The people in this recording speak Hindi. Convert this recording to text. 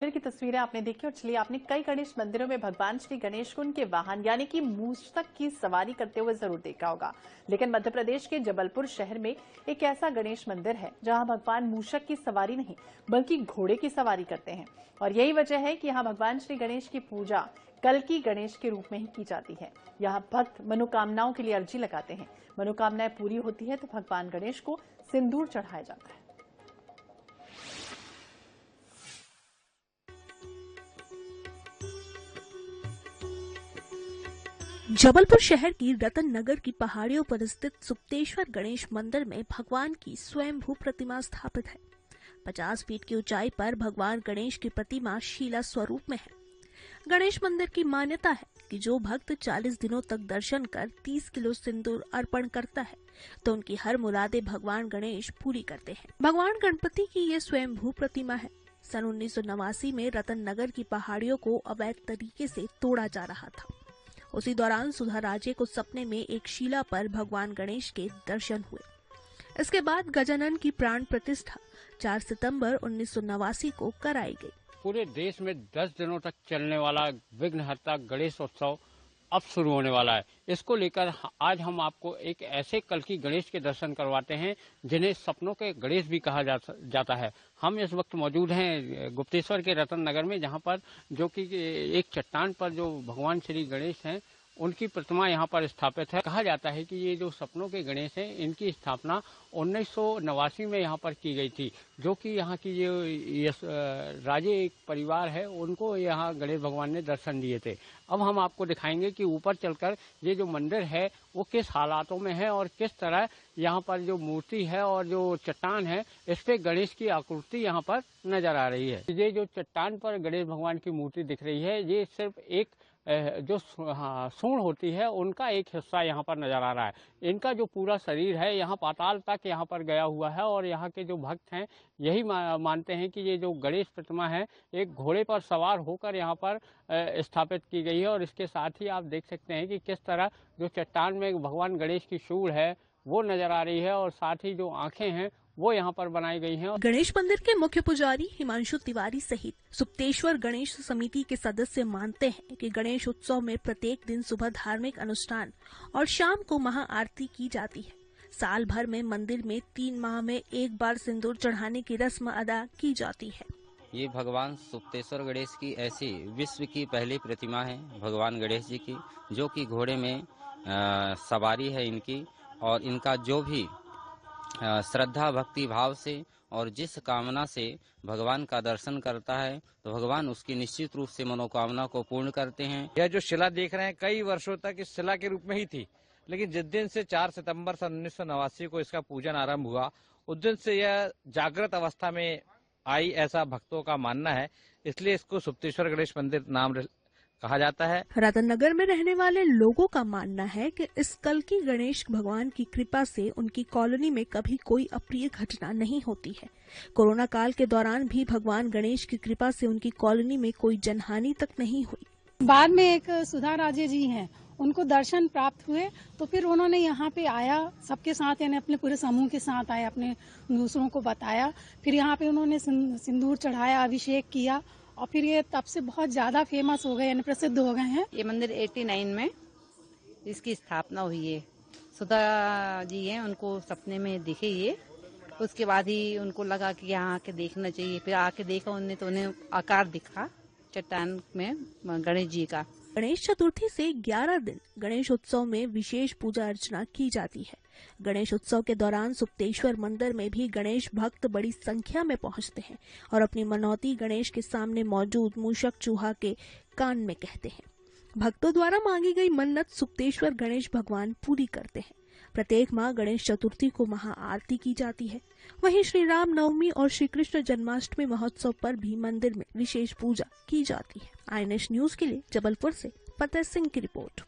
की तस्वीरें आपने देखी और चलिए आपने कई गणेश मंदिरों में भगवान श्री गणेश को उनके वाहन यानी कि मूषक की सवारी करते हुए जरूर देखा होगा। लेकिन मध्य प्रदेश के जबलपुर शहर में एक ऐसा गणेश मंदिर है जहां भगवान मूषक की सवारी नहीं बल्कि घोड़े की सवारी करते हैं। और यही वजह है कि यहाँ भगवान श्री गणेश की पूजा कल्कि गणेश के रूप में ही की जाती है। यहाँ भक्त मनोकामनाओं के लिए अर्जी लगाते हैं, मनोकामनाएं पूरी होती है तो भगवान गणेश को सिंदूर चढ़ाया जाता है। जबलपुर शहर की रतन नगर की पहाड़ियों पर स्थित सुप्तेश्वर गणेश मंदिर में भगवान की स्वयंभू प्रतिमा स्थापित है। 50 फीट की ऊंचाई पर भगवान गणेश की प्रतिमा शीला स्वरूप में है। गणेश मंदिर की मान्यता है कि जो भक्त 40 दिनों तक दर्शन कर 30 किलो सिंदूर अर्पण करता है तो उनकी हर मुरादें भगवान गणेश पूरी करते हैं। भगवान गणपति की ये स्वयंभू प्रतिमा है। सन 1989 में रतन नगर की पहाड़ियों को अवैध तरीके से तोड़ा जा रहा था। उसी दौरान सुधा राजे को सपने में एक शिला पर भगवान गणेश के दर्शन हुए। इसके बाद गजानन की प्राण प्रतिष्ठा 4 सितंबर 1989 को कराई गई। पूरे देश में 10 दिनों तक चलने वाला विघ्नहर्ता गणेश उत्सव अब शुरू होने वाला है। इसको लेकर आज हम आपको एक ऐसे कल्कि गणेश के दर्शन करवाते हैं जिन्हें सपनों के गणेश भी कहा जाता है। हम इस वक्त मौजूद हैं गुप्तेश्वर के रतन नगर में, जहां पर जो कि एक चट्टान पर जो भगवान श्री गणेश हैं उनकी प्रतिमा यहाँ पर स्थापित है। कहा जाता है कि ये जो सपनों के गणेश हैं इनकी स्थापना 1989 में यहाँ पर की गई थी, जो कि यहाँ की ये राजे एक परिवार है उनको यहाँ गणेश भगवान ने दर्शन दिए थे। अब हम आपको दिखाएंगे कि ऊपर चलकर ये जो मंदिर है वो किस हालातों में है और किस तरह यहाँ पर जो मूर्ति है और जो चट्टान है इस पे गणेश की आकृति यहाँ पर नजर आ रही है। ये जो चट्टान पर गणेश भगवान की मूर्ति दिख रही है ये सिर्फ एक जो सूंड होती है उनका एक हिस्सा यहाँ पर नजर आ रहा है। इनका जो पूरा शरीर है यहाँ पाताल तक यहाँ पर गया हुआ है और यहाँ के जो भक्त हैं यही मानते हैं कि ये जो गणेश प्रतिमा है एक घोड़े पर सवार होकर यहाँ पर स्थापित की गई है। और इसके साथ ही आप देख सकते हैं कि किस तरह जो चट्टान में भगवान गणेश की सूंड है वो नजर आ रही है और साथ ही जो आंखें हैं वो यहाँ पर बनाई गई हैं। गणेश मंदिर के मुख्य पुजारी हिमांशु तिवारी सहित सुप्तेश्वर गणेश समिति के सदस्य मानते हैं कि गणेश उत्सव में प्रत्येक दिन सुबह धार्मिक अनुष्ठान और शाम को महाआरती की जाती है। साल भर में मंदिर में 3 माह में एक बार सिंदूर चढ़ाने की रस्म अदा की जाती है। ये भगवान सुप्तेश्वर गणेश की ऐसी विश्व की पहली प्रतिमा है भगवान गणेश जी की, जो कि घोड़े में सवारी है इनकी। और इनका जो भी श्रद्धा भक्ति भाव से और जिस कामना से भगवान का दर्शन करता है तो भगवान उसकी निश्चित रूप से मनोकामना को पूर्ण करते हैं। यह जो शिला देख रहे हैं कई वर्षों तक इस शिला के रूप में ही थी, लेकिन जिस दिन से 4 सितंबर सन 1989 को इसका पूजन आरंभ हुआ उस दिन से यह जागृत अवस्था में आई, ऐसा भक्तों का मानना है। इसलिए इसको सुप्तेश्वर गणेश मंदिर नाम कहा जाता है। रतन नगर में रहने वाले लोगों का मानना है कि इस कल्कि गणेश भगवान की कृपा से उनकी कॉलोनी में कभी कोई अप्रिय घटना नहीं होती है। कोरोना काल के दौरान भी भगवान गणेश की कृपा से उनकी कॉलोनी में कोई जनहानि तक नहीं हुई। बाद में एक सुधा राजे जी हैं, उनको दर्शन प्राप्त हुए तो फिर उन्होंने यहाँ पे आया सबके साथ, यानी अपने पूरे समूह के साथ आए, अपने दूसरों को बताया। फिर यहाँ पे उन्होंने सिंदूर चढ़ाया, अभिषेक किया और फिर ये तब से बहुत ज्यादा फेमस हो गए, यानी प्रसिद्ध हो गए हैं। ये मंदिर 89 में इसकी स्थापना हुई है। सुधा जी हैं, उनको सपने में दिखे ये, उसके बाद ही उनको लगा कि यहाँ आके देखना चाहिए। फिर आके देखा उन्हें तो उन्हें आकार दिखा चट्टान में गणेश जी का। गणेश चतुर्थी से 11 दिन गणेश उत्सव में विशेष पूजा अर्चना की जाती है। गणेश उत्सव के दौरान सुप्तेश्वर मंदिर में भी गणेश भक्त बड़ी संख्या में पहुंचते हैं और अपनी मनौती गणेश के सामने मौजूद मूषक चूहा के कान में कहते हैं। भक्तों द्वारा मांगी गई मन्नत सुप्तेश्वर गणेश भगवान पूरी करते हैं। प्रत्येक माह गणेश चतुर्थी को महाआरती की जाती है। वहीं श्री राम नवमी और श्री कृष्ण जन्माष्टमी महोत्सव पर भी मंदिर में विशेष पूजा की जाती है। INS न्यूज के लिए जबलपुर से फतेह सिंह की रिपोर्ट।